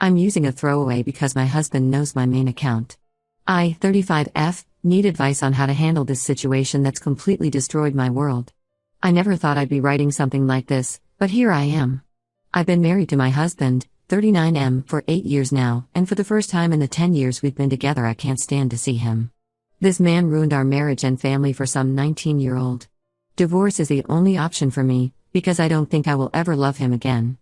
I'm using a throwaway because my husband knows my main account. I, 35F, need advice on how to handle this situation that's completely destroyed my world. I never thought I'd be writing something like this, but here I am. I've been married to my husband, 39M, for 8 years now, and for the first time in the 10 years we've been together I can't stand to see him. This man ruined our marriage and family for some 19-year-old. Divorce is the only option for me, because I don't think I will ever love him again.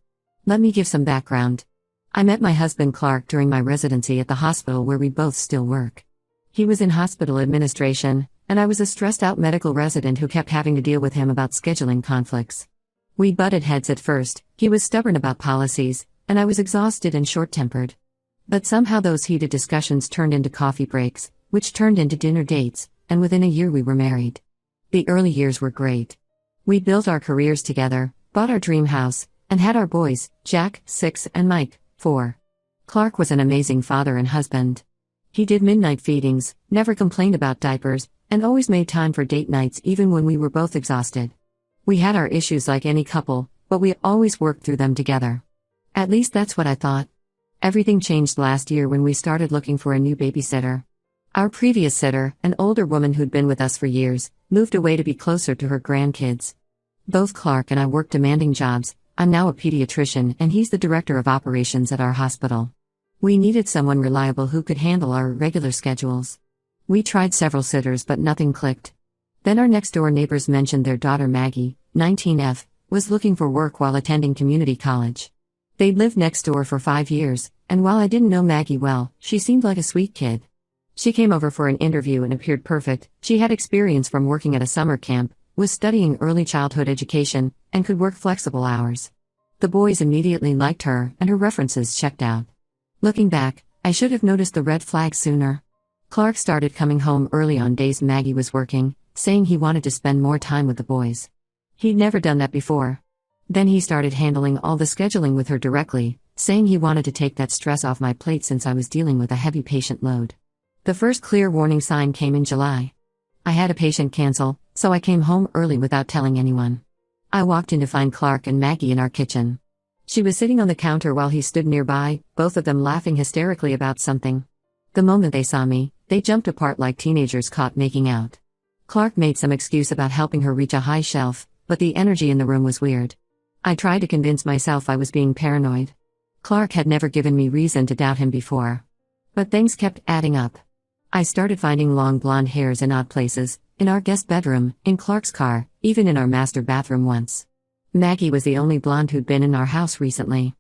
Let me give some background. I met my husband Clark during my residency at the hospital where we both still work. He was in hospital administration, and I was a stressed-out medical resident who kept having to deal with him about scheduling conflicts. We butted heads at first. He was stubborn about policies, and I was exhausted and short-tempered. But somehow those heated discussions turned into coffee breaks, which turned into dinner dates, and within a year we were married. The early years were great. We built our careers together, bought our dream house, and had our boys, Jack, 6, and Mike, 4. Clark was an amazing father and husband. He did midnight feedings, never complained about diapers, and always made time for date nights even when we were both exhausted. We had our issues like any couple, but we always worked through them together. At least that's what I thought. Everything changed last year when we started looking for a new babysitter. Our previous sitter, an older woman who'd been with us for years, moved away to be closer to her grandkids. Both Clark and I work demanding jobs. I'm now a pediatrician and he's the director of operations at our hospital. We needed someone reliable who could handle our irregular schedules. We tried several sitters but nothing clicked. Then our next-door neighbors mentioned their daughter Maggie, 19F, was looking for work while attending community college. They'd lived next door for 5 years, and while I didn't know Maggie well, she seemed like a sweet kid. She came over for an interview and appeared perfect. She had experience from working at a summer camp, was studying early childhood education, and could work flexible hours. The boys immediately liked her, and her references checked out. Looking back, I should have noticed the red flags sooner. Clark started coming home early on days Maggie was working, saying he wanted to spend more time with the boys. He'd never done that before. Then he started handling all the scheduling with her directly, saying he wanted to take that stress off my plate since I was dealing with a heavy patient load. The first clear warning sign came in July. I had a patient cancel, so I came home early without telling anyone. I walked in to find Clark and Maggie in our kitchen. She was sitting on the counter while he stood nearby, both of them laughing hysterically about something. The moment they saw me, they jumped apart like teenagers caught making out. Clark made some excuse about helping her reach a high shelf, but the energy in the room was weird. I tried to convince myself I was being paranoid. Clark had never given me reason to doubt him before. But things kept adding up. I started finding long blonde hairs in odd places, in our guest bedroom, in Clark's car, even in our master bathroom once. Maggie was the only blonde who'd been in our house recently.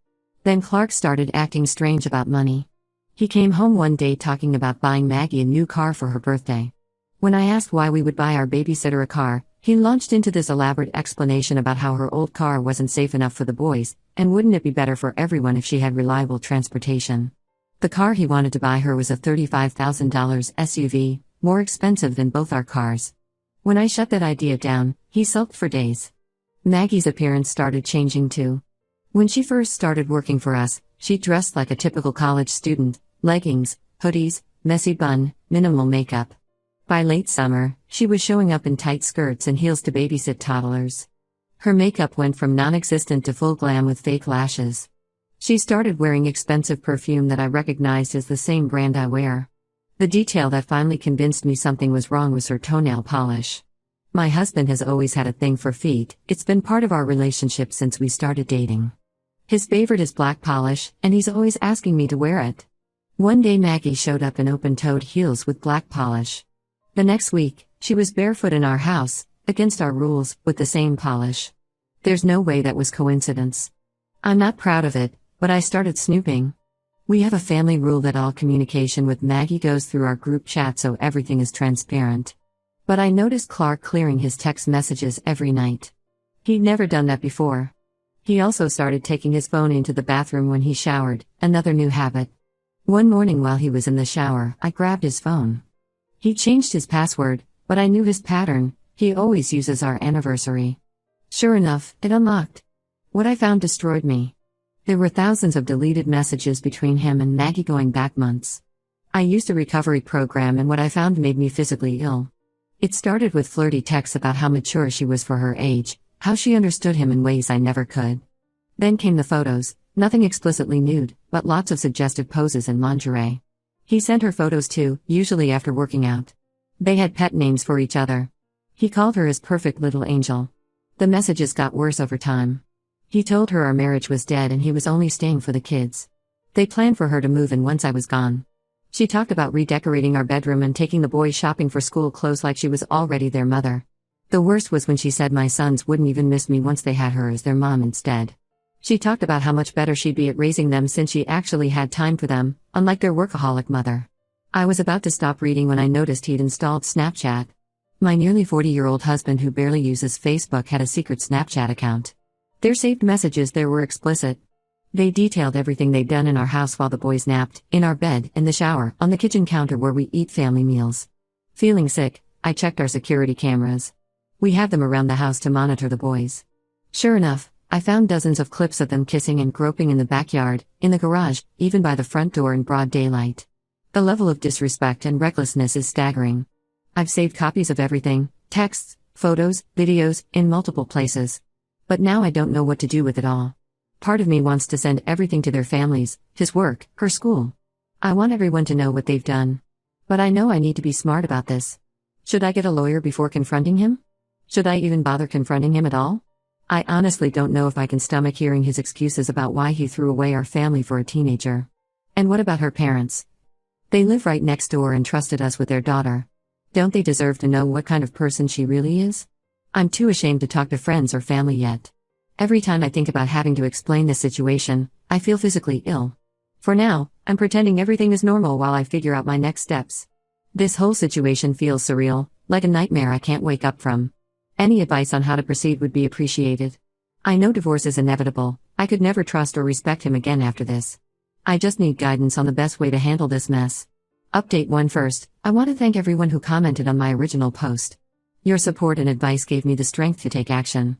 Then Clark started acting strange about money. He came home one day talking about buying Maggie a new car for her birthday. When I asked why we would buy our babysitter a car, he launched into this elaborate explanation about how her old car wasn't safe enough for the boys, and wouldn't it be better for everyone if she had reliable transportation. The car he wanted to buy her was a $35,000 SUV, more expensive than both our cars. When I shut that idea down, he sulked for days. Maggie's appearance started changing too. When she first started working for us, she dressed like a typical college student, leggings, hoodies, messy bun, minimal makeup. By late summer, she was showing up in tight skirts and heels to babysit toddlers. Her makeup went from non-existent to full glam with fake lashes. She started wearing expensive perfume that I recognized as the same brand I wear. The detail that finally convinced me something was wrong was her toenail polish. My husband has always had a thing for feet. It's been part of our relationship since we started dating. His favorite is black polish, and he's always asking me to wear it. One day Maggie showed up in open-toed heels with black polish. The next week, she was barefoot in our house, against our rules, with the same polish. There's no way that was coincidence. I'm not proud of it, but I started snooping. We have a family rule that all communication with Maggie goes through our group chat so everything is transparent. But I noticed Clark clearing his text messages every night. He'd never done that before. He also started taking his phone into the bathroom when he showered, another new habit. One morning while he was in the shower, I grabbed his phone. He changed his password, but I knew his pattern. He always uses our anniversary. Sure enough, it unlocked. What I found destroyed me. There were thousands of deleted messages between him and Maggie going back months. I used a recovery program and what I found made me physically ill. It started with flirty texts about how mature she was for her age, how she understood him in ways I never could. Then came the photos, Nothing explicitly nude, but lots of suggestive poses in lingerie. He sent her photos too, usually after working out. They had pet names for each other. He called her his perfect little angel. The messages got worse over time. He told her our marriage was dead and he was only staying for the kids. They planned for her to move in once I was gone. She talked about redecorating our bedroom and taking the boys shopping for school clothes like she was already their mother. The worst was when she said my sons wouldn't even miss me once they had her as their mom instead. She talked about how much better she'd be at raising them since she actually had time for them, unlike their workaholic mother. I was about to stop reading when I noticed he'd installed Snapchat. My nearly 40-year-old husband who barely uses Facebook had a secret Snapchat account. Their saved messages there were explicit. They detailed everything they'd done in our house while the boys napped, in our bed, in the shower, on the kitchen counter where we eat family meals. Feeling sick, I checked our security cameras. We have them around the house to monitor the boys. Sure enough, I found dozens of clips of them kissing and groping in the backyard, in the garage, even by the front door in broad daylight. The level of disrespect and recklessness is staggering. I've saved copies of everything, texts, photos, videos, in multiple places. But now I don't know what to do with it all. Part of me wants to send everything to their families, his work, her school. I want everyone to know what they've done. But I know I need to be smart about this. Should I get a lawyer before confronting him? Should I even bother confronting him at all? I honestly don't know if I can stomach hearing his excuses about why he threw away our family for a teenager. And what about her parents? They live right next door and trusted us with their daughter. Don't they deserve to know what kind of person she really is? I'm too ashamed to talk to friends or family yet. Every time I think about having to explain this situation, I feel physically ill. For now, I'm pretending everything is normal while I figure out my next steps. This whole situation feels surreal, like a nightmare I can't wake up from. Any advice on how to proceed would be appreciated. I know divorce is inevitable. I could never trust or respect him again after this. I just need guidance on the best way to handle this mess. Update 1 first, I want to thank everyone who commented on my original post. Your support and advice gave me the strength to take action.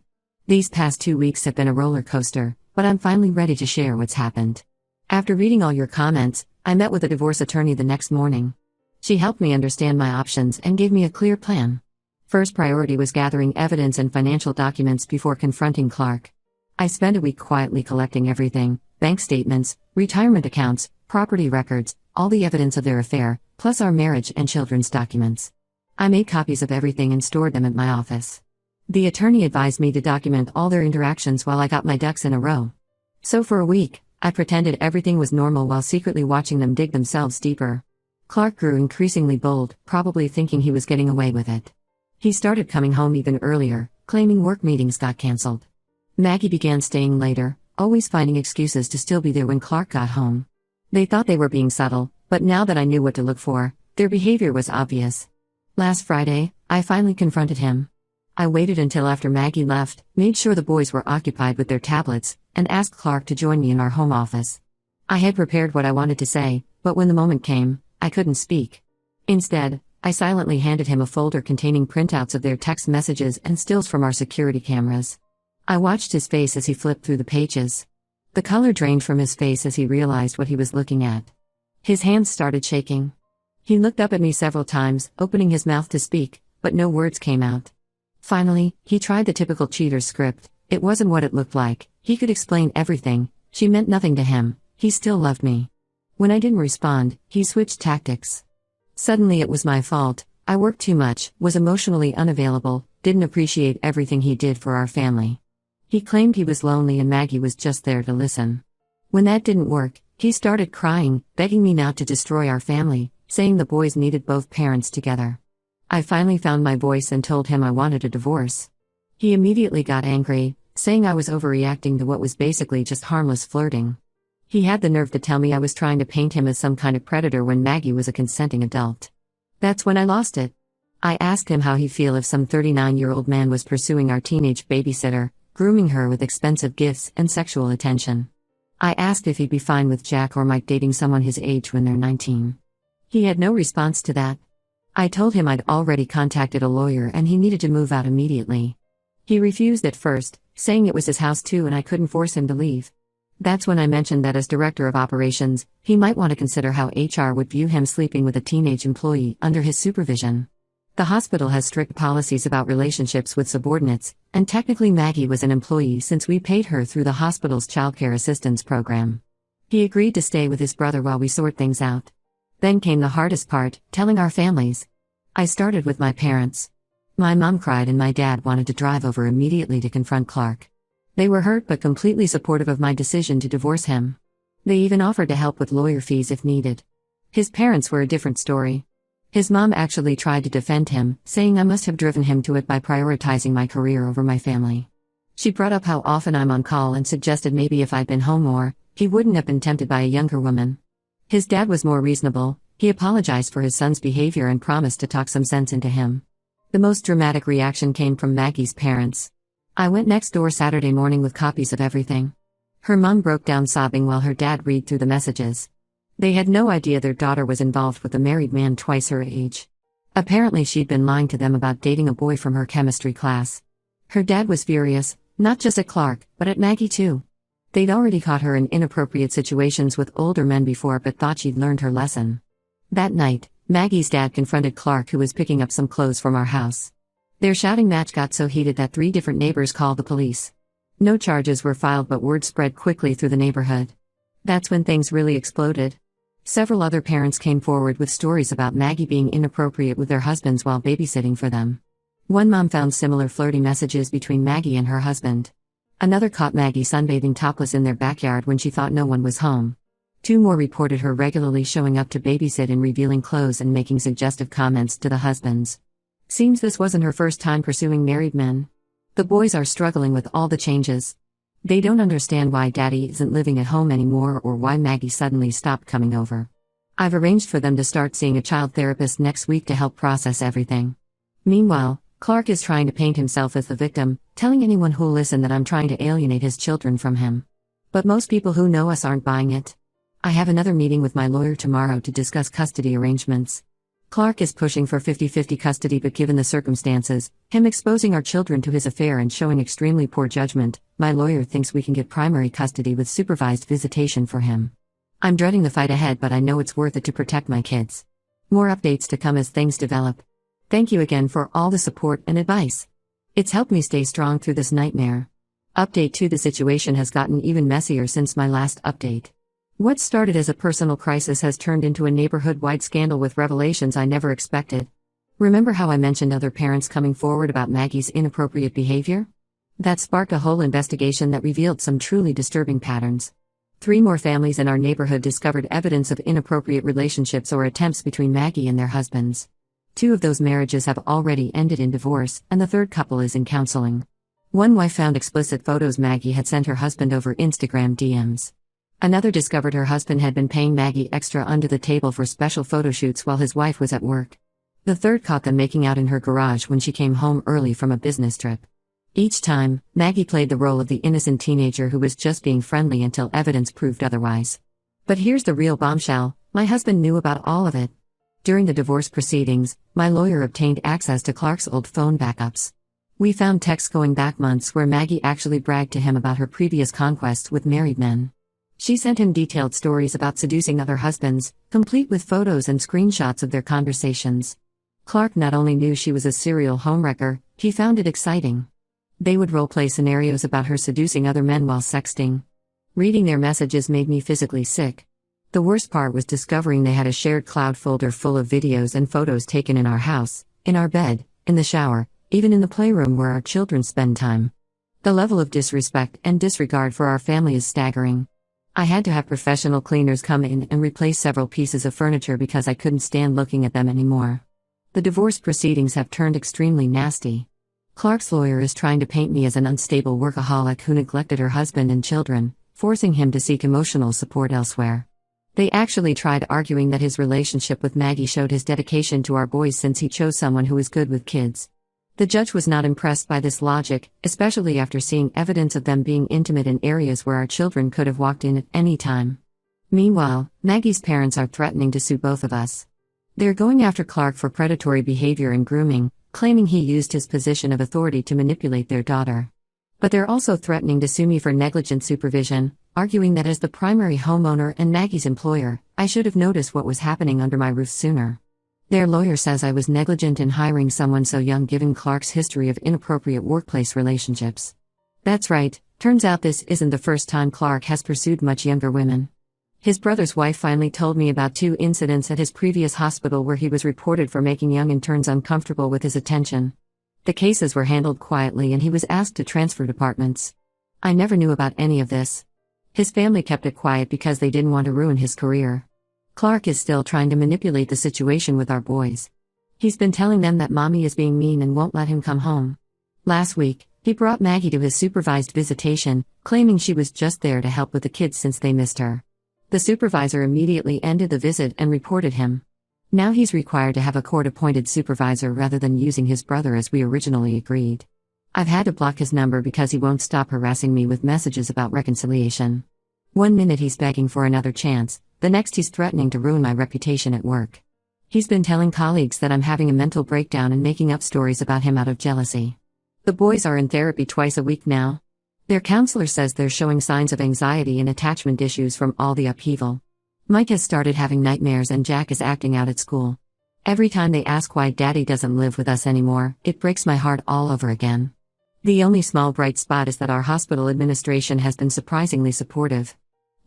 These past 2 weeks have been a roller coaster, but I'm finally ready to share what's happened. After reading all your comments, I met with a divorce attorney the next morning. She helped me understand my options and gave me a clear plan. First priority was gathering evidence and financial documents before confronting Clark. I spent a week quietly collecting everything: bank statements, retirement accounts, property records, all the evidence of their affair, plus our marriage and children's documents. I made copies of everything and stored them at my office. The attorney advised me to document all their interactions while I got my ducks in a row. So for a week, I pretended everything was normal while secretly watching them dig themselves deeper. Clark grew increasingly bold, probably thinking he was getting away with it. He started coming home even earlier, claiming work meetings got canceled. Maggie began staying later, always finding excuses to still be there when Clark got home. They thought they were being subtle, but now that I knew what to look for, their behavior was obvious. Last Friday, I finally confronted him. I waited until after Maggie left, made sure the boys were occupied with their tablets, and asked Clark to join me in our home office. I had prepared what I wanted to say, but when the moment came, I couldn't speak. Instead, I silently handed him a folder containing printouts of their text messages and stills from our security cameras. I watched his face as he flipped through the pages. The color drained from his face as he realized what he was looking at. His hands started shaking. He looked up at me several times, opening his mouth to speak, but no words came out. Finally, he tried the typical cheater's script. It wasn't what it looked like. He could explain everything. She meant nothing to him. He still loved me. When I didn't respond, he switched tactics. Suddenly it was my fault. I worked too much, was emotionally unavailable, didn't appreciate everything he did for our family. He claimed he was lonely and Maggie was just there to listen. When that didn't work, he started crying, begging me not to destroy our family, saying the boys needed both parents together. I finally found my voice and told him I wanted a divorce. He immediately got angry, saying I was overreacting to what was basically just harmless flirting. He had the nerve to tell me I was trying to paint him as some kind of predator when Maggie was a consenting adult. That's when I lost it. I asked him how he'd feel if some 39-year-old man was pursuing our teenage babysitter, grooming her with expensive gifts and sexual attention. I asked if he'd be fine with Jack or Mike dating someone his age when they're 19. He had no response to that. I told him I'd already contacted a lawyer and he needed to move out immediately. He refused at first, saying it was his house too and I couldn't force him to leave. That's when I mentioned that as director of operations, he might want to consider how HR would view him sleeping with a teenage employee under his supervision. The hospital has strict policies about relationships with subordinates, and technically Maggie was an employee since we paid her through the hospital's childcare assistance program. He agreed to stay with his brother while we sort things out. Then came the hardest part, telling our families. I started with my parents. My mom cried and my dad wanted to drive over immediately to confront Clark. They were hurt but completely supportive of my decision to divorce him. They even offered to help with lawyer fees if needed. His parents were a different story. His mom actually tried to defend him, saying I must have driven him to it by prioritizing my career over my family. She brought up how often I'm on call and suggested maybe if I'd been home more, he wouldn't have been tempted by a younger woman. His dad was more reasonable. He apologized for his son's behavior and promised to talk some sense into him. The most dramatic reaction came from Maggie's parents. I went next door Saturday morning with copies of everything. Her mom broke down sobbing while her dad read through the messages. They had no idea their daughter was involved with a married man twice her age. Apparently she'd been lying to them about dating a boy from her chemistry class. Her dad was furious, not just at Clark, but at Maggie too. They'd already caught her in inappropriate situations with older men before but thought she'd learned her lesson. That night, Maggie's dad confronted Clark, who was picking up some clothes from our house. Their shouting match got so heated that 3 different neighbors called the police. No charges were filed but word spread quickly through the neighborhood. That's when things really exploded. Several other parents came forward with stories about Maggie being inappropriate with their husbands while babysitting for them. One mom found similar flirty messages between Maggie and her husband. Another caught Maggie sunbathing topless in their backyard when she thought no one was home. 2 more reported her regularly showing up to babysit and revealing clothes and making suggestive comments to the husbands. Seems this wasn't her first time pursuing married men. The boys are struggling with all the changes. They don't understand why Daddy isn't living at home anymore or why Maggie suddenly stopped coming over. I've arranged for them to start seeing a child therapist next week to help process everything. Meanwhile, Clark is trying to paint himself as the victim, telling anyone who'll listen that I'm trying to alienate his children from him. But most people who know us aren't buying it. I have another meeting with my lawyer tomorrow to discuss custody arrangements. Clark is pushing for 50-50 custody, but given the circumstances, him exposing our children to his affair and showing extremely poor judgment, my lawyer thinks we can get primary custody with supervised visitation for him. I'm dreading the fight ahead, but I know it's worth it to protect my kids. More updates to come as things develop. Thank you again for all the support and advice. It's helped me stay strong through this nightmare. Update 2: the situation has gotten even messier since my last update. What started as a personal crisis has turned into a neighborhood-wide scandal with revelations I never expected. Remember how I mentioned other parents coming forward about Maggie's inappropriate behavior? That sparked a whole investigation that revealed some truly disturbing patterns. 3 more families in our neighborhood discovered evidence of inappropriate relationships or attempts between Maggie and their husbands. 2 of those marriages have already ended in divorce, and the 3rd couple is in counseling. One wife found explicit photos Maggie had sent her husband over Instagram DMs. Another discovered her husband had been paying Maggie extra under the table for special photo shoots while his wife was at work. The 3rd caught them making out in her garage when she came home early from a business trip. Each time, Maggie played the role of the innocent teenager who was just being friendly until evidence proved otherwise. But here's the real bombshell: my husband knew about all of it. During the divorce proceedings, my lawyer obtained access to Clark's old phone backups. We found texts going back months where Maggie actually bragged to him about her previous conquests with married men. She sent him detailed stories about seducing other husbands, complete with photos and screenshots of their conversations. Clark not only knew she was a serial homewrecker, he found it exciting. They would role-play scenarios about her seducing other men while sexting. Reading their messages made me physically sick. The worst part was discovering they had a shared cloud folder full of videos and photos taken in our house, in our bed, in the shower, even in the playroom where our children spend time. The level of disrespect and disregard for our family is staggering. I had to have professional cleaners come in and replace several pieces of furniture because I couldn't stand looking at them anymore. The divorce proceedings have turned extremely nasty. Clark's lawyer is trying to paint me as an unstable workaholic who neglected her husband and children, forcing him to seek emotional support elsewhere. They actually tried arguing that his relationship with Maggie showed his dedication to our boys since he chose someone who is good with kids. The judge was not impressed by this logic, especially after seeing evidence of them being intimate in areas where our children could have walked in at any time. Meanwhile, Maggie's parents are threatening to sue both of us. They're going after Clark for predatory behavior and grooming, claiming he used his position of authority to manipulate their daughter. But they're also threatening to sue me for negligent supervision, arguing that as the primary homeowner and Maggie's employer, I should have noticed what was happening under my roof sooner. Their lawyer says I was negligent in hiring someone so young given Clark's history of inappropriate workplace relationships. That's right, turns out this isn't the first time Clark has pursued much younger women. His brother's wife finally told me about 2 incidents at his previous hospital where he was reported for making young interns uncomfortable with his attention. The cases were handled quietly and he was asked to transfer departments. I never knew about any of this. His family kept it quiet because they didn't want to ruin his career. Clark is still trying to manipulate the situation with our boys. He's been telling them that mommy is being mean and won't let him come home. Last week, he brought Maggie to his supervised visitation, claiming she was just there to help with the kids since they missed her. The supervisor immediately ended the visit and reported him. Now he's required to have a court-appointed supervisor rather than using his brother as we originally agreed. I've had to block his number because he won't stop harassing me with messages about reconciliation. One minute he's begging for another chance, the next he's threatening to ruin my reputation at work. He's been telling colleagues that I'm having a mental breakdown and making up stories about him out of jealousy. The boys are in therapy twice a week now. Their counselor says they're showing signs of anxiety and attachment issues from all the upheaval. Mike has started having nightmares and Jack is acting out at school. Every time they ask why Daddy doesn't live with us anymore, it breaks my heart all over again. The only small bright spot is that our hospital administration has been surprisingly supportive.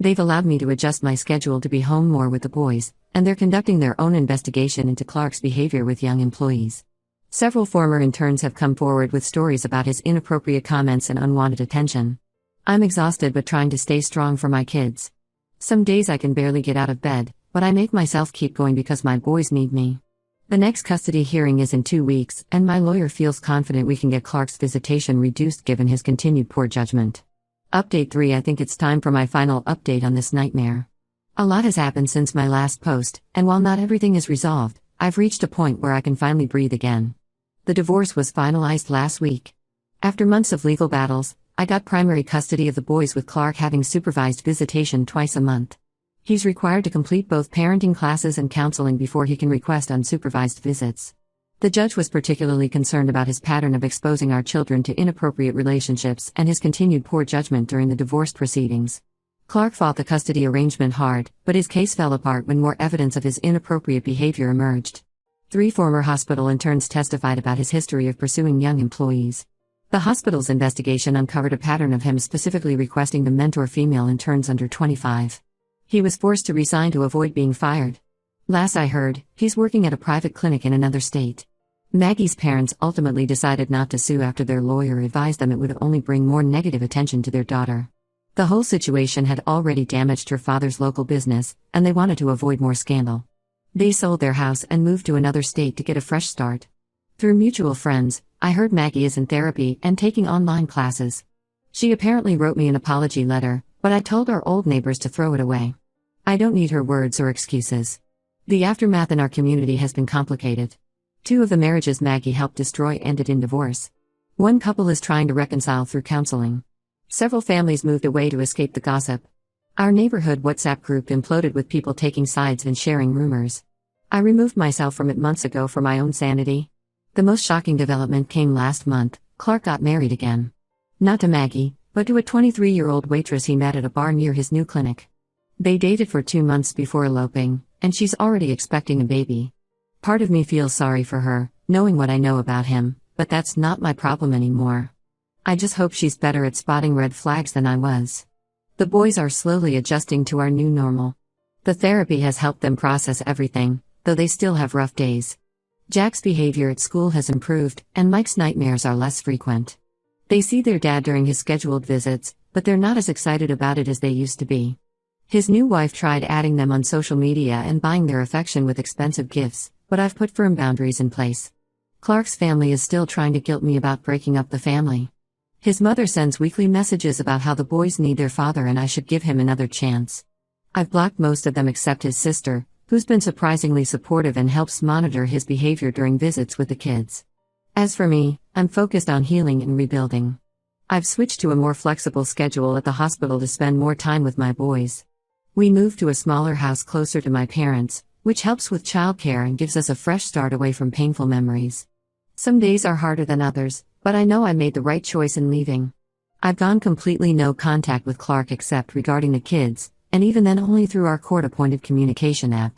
They've allowed me to adjust my schedule to be home more with the boys, and they're conducting their own investigation into Clark's behavior with young employees. Several former interns have come forward with stories about his inappropriate comments and unwanted attention. I'm exhausted but trying to stay strong for my kids. Some days I can barely get out of bed, but I make myself keep going because my boys need me. The next custody hearing is in 2 weeks, and my lawyer feels confident we can get Clark's visitation reduced given his continued poor judgment. Update 3. I think it's time for my final update on this nightmare. A lot has happened since my last post, and while not everything is resolved, I've reached a point where I can finally breathe again. The divorce was finalized last week. After months of legal battles, I got primary custody of the boys with Clark having supervised visitation twice a month. He's required to complete both parenting classes and counseling before he can request unsupervised visits. The judge was particularly concerned about his pattern of exposing our children to inappropriate relationships and his continued poor judgment during the divorce proceedings. Clark fought the custody arrangement hard, but his case fell apart when more evidence of his inappropriate behavior emerged. 3 former hospital interns testified about his history of pursuing young employees. The hospital's investigation uncovered a pattern of him specifically requesting to mentor female interns under 25. He was forced to resign to avoid being fired. Last I heard, he's working at a private clinic in another state. Maggie's parents ultimately decided not to sue after their lawyer advised them it would only bring more negative attention to their daughter. The whole situation had already damaged her father's local business, and they wanted to avoid more scandal. They sold their house and moved to another state to get a fresh start. Through mutual friends, I heard Maggie is in therapy and taking online classes. She apparently wrote me an apology letter, but I told our old neighbors to throw it away. I don't need her words or excuses. The aftermath in our community has been complicated. 2 of the marriages Maggie helped destroy ended in divorce. One couple is trying to reconcile through counseling. Several families moved away to escape the gossip. Our neighborhood WhatsApp group imploded with people taking sides and sharing rumors. I removed myself from it months ago for my own sanity. The most shocking development came last month. Clark got married again. Not to Maggie, but to a 23-year-old waitress he met at a bar near his new clinic. They dated for 2 months before eloping, and she's already expecting a baby. Part of me feels sorry for her, knowing what I know about him, but that's not my problem anymore. I just hope she's better at spotting red flags than I was. The boys are slowly adjusting to our new normal. The therapy has helped them process everything, though they still have rough days. Jack's behavior at school has improved, and Mike's nightmares are less frequent. They see their dad during his scheduled visits, but they're not as excited about it as they used to be. His new wife tried adding them on social media and buying their affection with expensive gifts, but I've put firm boundaries in place. Clark's family is still trying to guilt me about breaking up the family. His mother sends weekly messages about how the boys need their father and I should give him another chance. I've blocked most of them except his sister, who's been surprisingly supportive and helps monitor his behavior during visits with the kids. As for me, I'm focused on healing and rebuilding. I've switched to a more flexible schedule at the hospital to spend more time with my boys. We moved to a smaller house closer to my parents, which helps with childcare and gives us a fresh start away from painful memories. Some days are harder than others, but I know I made the right choice in leaving. I've gone completely no contact with Clark except regarding the kids, and even then only through our court-appointed communication app.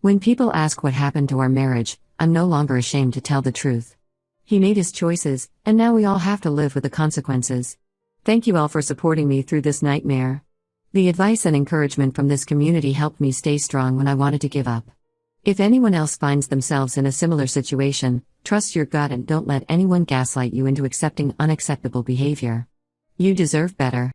When people ask what happened to our marriage, I'm no longer ashamed to tell the truth. He made his choices, and now we all have to live with the consequences. Thank you all for supporting me through this nightmare. The advice and encouragement from this community helped me stay strong when I wanted to give up. If anyone else finds themselves in a similar situation, trust your gut and don't let anyone gaslight you into accepting unacceptable behavior. You deserve better.